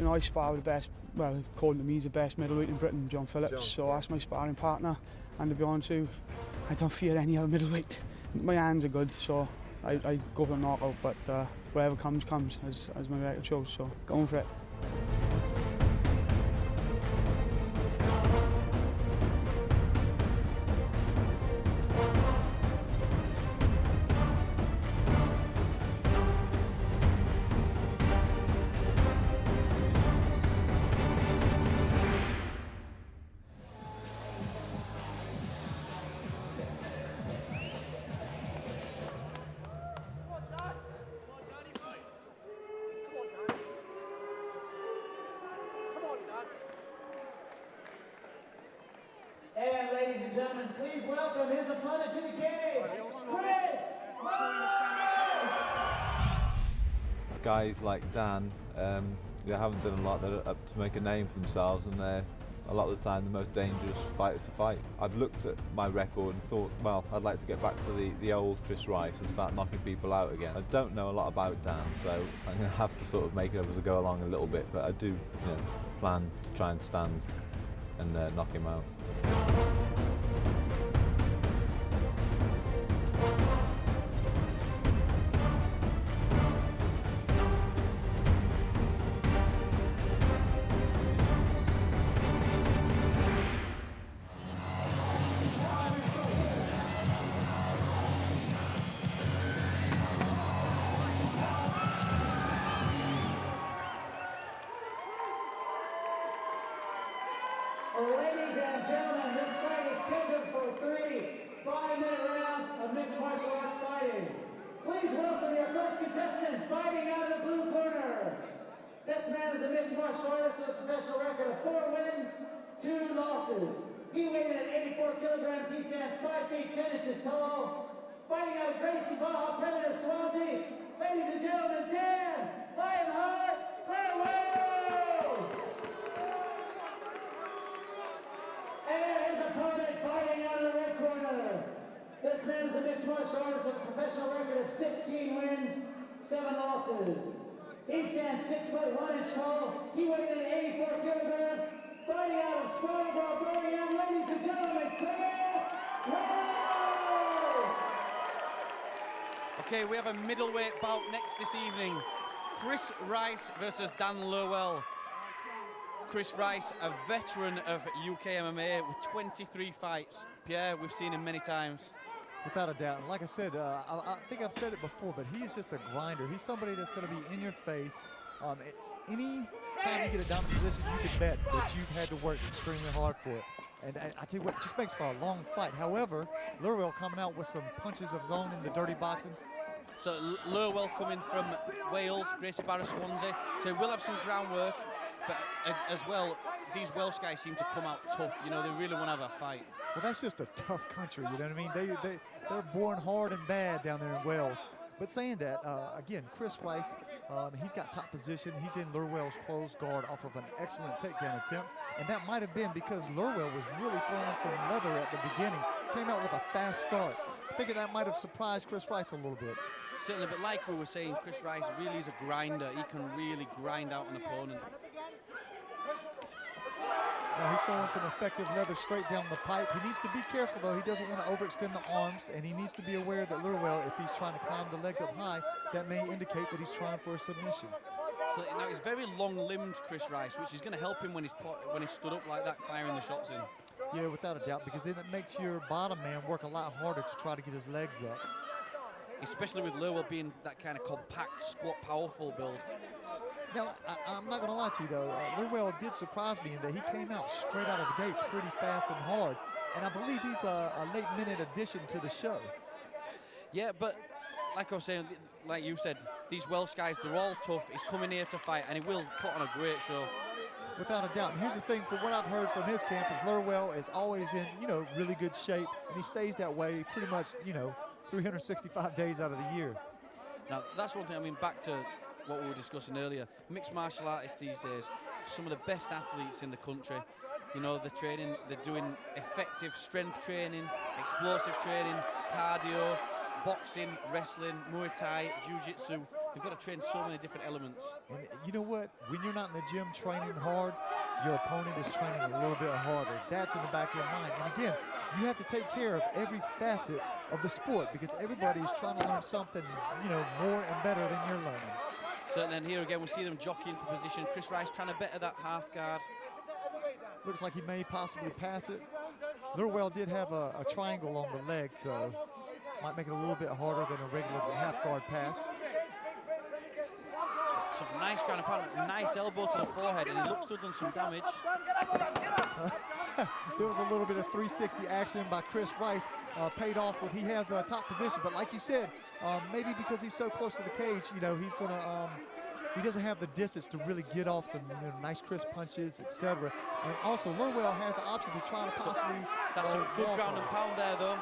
You know, I spar with the best, well, according to me, he's the best middleweight in Britain, John Phillips. So that's my sparring partner. And to be honest with you, I don't fear any other middleweight. My hands are good, so I go for a knockout, but whatever comes, as my record shows, so going for it. And ladies and gentlemen, please welcome his opponent to the cage, Chris Rice! Guys like Dan, they haven't done a lot. They're up to make a name for themselves, and they're a lot of the time the most dangerous fighters to fight. I've looked at my record and thought, well, I'd like to get back to the old Chris Rice and start knocking people out again. I don't know a lot about Dan, so I'm going to have to sort of make it up as I go along a little bit, but I do, plan to try and stand and knock him out. Ladies and gentlemen, this fight is scheduled for 3 5-minute rounds of mixed martial arts fighting. Please welcome your first contestant fighting out of the blue corner. This man is a mixed martial artist with a professional record of 4 wins, 2 losses. He weighed in at 84 kilograms. He stands 5 feet 10 inches tall. Fighting out of Gracie Baja, Primitive Swansea. Ladies and gentlemen, Dan Lionheart Lerwell! And his opponent fighting out of the red corner. This man is a mixed martial artist with a professional record of 16 wins, 7 losses. He stands 6 foot 1 inch tall. He weighed in at 84 kilograms. Fighting out of Scarborough, Birmingham, ladies and gentlemen, Chris Rice! Okay, we have a middleweight bout next this evening. Chris Rice versus Dan Lerwell. Chris Rice, a veteran of UK MMA with 23 fights. Pierre, we've seen him many times. Without a doubt. And like I said, I think I've said it before, but he is just a grinder. He's somebody that's going to be in your face. Any time you get a dominant position, you can bet that you've had to work extremely hard for it. And I tell you what, it just makes for a long fight. However, Lerwell coming out with some punches of his own in the dirty boxing. So Lerwell coming from Wales, Gracie Barra, Swansea. So we'll have some groundwork. But as well, these Welsh guys seem to come out tough. They really want to have a fight. Well, that's just a tough country, you know what I mean? They're born hard and bad down there in Wales. But saying that, again, Chris Rice, he's got top position. He's in Lerwell's closed guard off of an excellent takedown attempt. And that might have been because Lerwell was really throwing some leather at the beginning. Came out with a fast start. I think that might have surprised Chris Rice a little bit. Certainly, but like we were saying, Chris Rice really is a grinder. He can really grind out an opponent. Now he's throwing some effective leather straight down the pipe. He needs to be careful, though. He doesn't want to overextend the arms, and he needs to be aware that Lerwell, if he's trying to climb the legs up high, that may indicate that he's trying for a submission. So now he's very long-limbed, Chris Rice, which is going to help him when he's stood up like that, firing the shots in. Yeah, without a doubt, because then it makes your bottom man work a lot harder to try to get his legs up. Especially with Lerwell being that kind of compact, squat, powerful build. Now, I'm not going to lie to you, though. Lerwell did surprise me in that he came out straight out of the gate pretty fast and hard. And I believe he's a late-minute addition to the show. Yeah, but like I was saying, like you said, these Welsh guys, they're all tough. He's coming here to fight, and he will put on a great show. Without a doubt. And here's the thing, from what I've heard from his camp, is Lerwell is always in, really good shape. And he stays that way pretty much, 365 days out of the year. Now, that's one thing. I mean, back to what we were discussing earlier. Mixed martial artists these days, some of the best athletes in the country. They're doing effective strength training, explosive training, cardio, boxing, wrestling, Muay Thai, Jiu-Jitsu. they've got to train so many different elements. And you know what? When you're not in the gym training hard, your opponent is training a little bit harder. That's in the back of your mind. And again, you have to take care of every facet of the sport because everybody is trying to learn something, you know, more and better than you're learning. Certainly, and here again, we see them jockeying for position. Chris Rice trying to better that half guard. Looks like he may possibly pass it. Lerwell did have a triangle on the leg, so might make it a little bit harder than a regular half guard pass. Some nice ground and pound, nice elbow to the forehead, and he looks to have done some damage. There was a little bit of 360 action by Chris Rice, paid off with he has a top position, but like you said, maybe because he's so close to the cage, you know, he's gonna, he doesn't have the distance to really get off some nice crisp punches, etc. And also, Lerwell has the option to try to possibly. That's some good ground and pound there, though.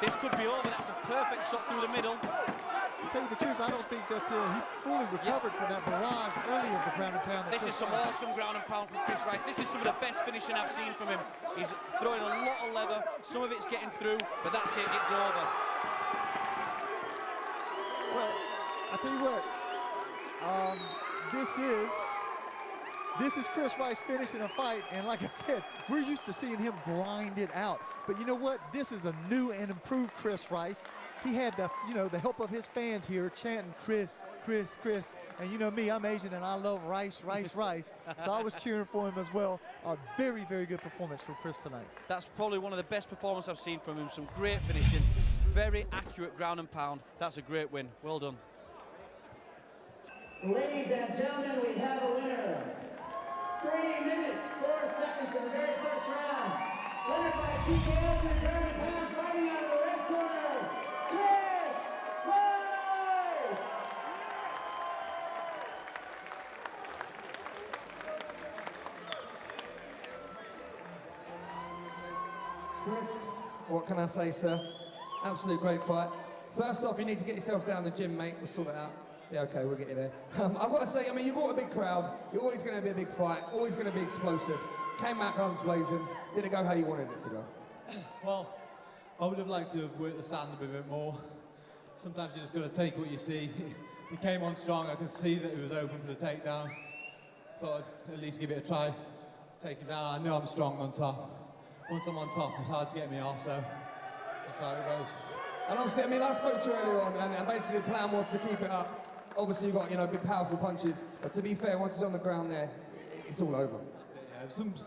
This could be over. That's a perfect shot through the middle. To tell you the truth, I don't think that he fully recovered from that barrage earlier of the ground and pound. This is some awesome ground and pound from Chris Rice. This is some of the best finishing I've seen from him. He's throwing a lot of leather. Some of it's getting through, but that's it. It's over. Well, I tell you what. This is Chris Rice finishing a fight, and like I said, we're used to seeing him grind it out. But you know what? This is a new and improved Chris Rice. He had the, you know, the help of his fans here chanting Chris, Chris, Chris. And you know me, I'm Asian and I love Rice, Rice, Rice. So I was cheering for him as well. A very, very good performance from Chris tonight. That's probably one of the best performances I've seen from him. Some great finishing, very accurate ground and pound. That's a great win. Well done. Ladies and gentlemen, we have a winner. 3 minutes, 4 seconds in the very first round. Winner by TKO in the ground and pound, fighting out of the red corner, Chris Rice! Chris, what can I say, sir? Absolute great fight. First off, you need to get yourself down the gym, mate. We'll sort it out. Yeah, okay, we'll get you there. I've got to say, I mean, you brought a big crowd. You're always going to be a big fight, always going to be explosive. Came out guns blazing. Did it go how you wanted it to go? Well, I would have liked to have worked the stand a bit more. Sometimes you just got to take what you see. He came on strong. I could see that he was open for the takedown. Thought I'd at least give it a try. Take him down. I know I'm strong on top. Once I'm on top, it's hard to get me off, so that's how it goes. And obviously, I mean, I spoke to you earlier on, and basically the plan was to keep it up. Obviously, you've got, you know, big, powerful punches. But to be fair, once he's on the ground there, it's all over. That's it, yeah.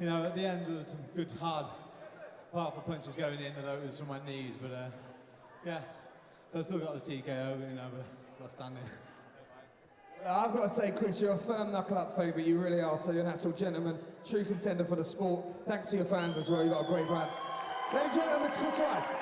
You know, at the end, there was some good, hard, powerful punches going in, although it was from my knees. But, yeah, so I've still got the TKO, you know, but got standing. I've got to say, Chris, you're a firm knuckle-up favourite. You really are. So you're an actual gentleman, true contender for the sport. Thanks to your fans as well. You've got a great brand. Ladies and gentlemen, it's Chris Rice.